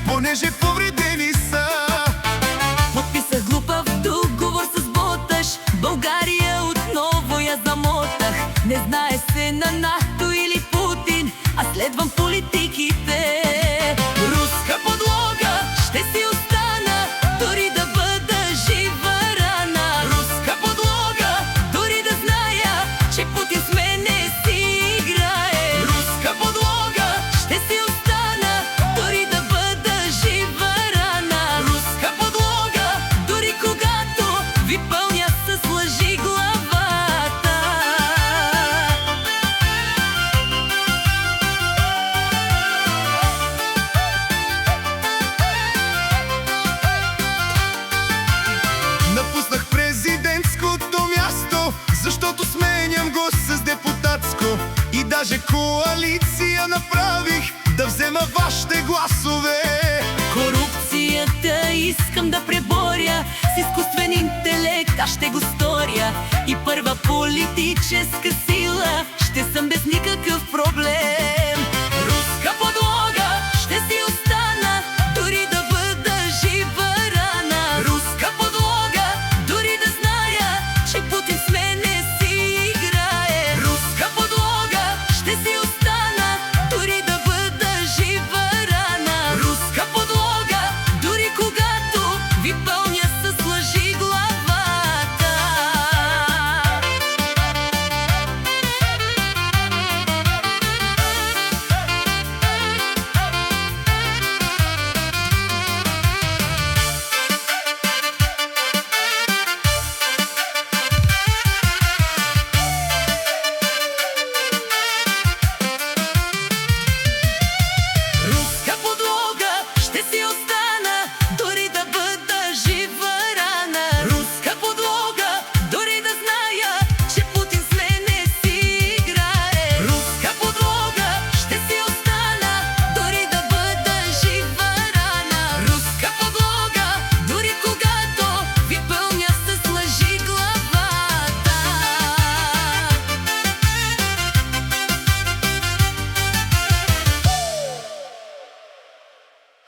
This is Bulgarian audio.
понеже повредени са. Подписах глупав договор с боташ, България отново я замотах. Не знае се на НАТО или Путин, а следвам политиките. Руска подлога ще си остана, дори да бъда жива рана. Руска подлога, дори да зная, че Путин с мене си играе. Руска подлога, ще си остана, дори да бъда жива рана. Руска подлога, дори когато ви пълня с лъжи главата. Напуснах президентското място, защото сменям го с депутатско. И даже коалиция направих, да взема вашите гласове. Корупцията искам да преборя, с изкуствен интелект аз ще го сторя. И първа политическа сила ще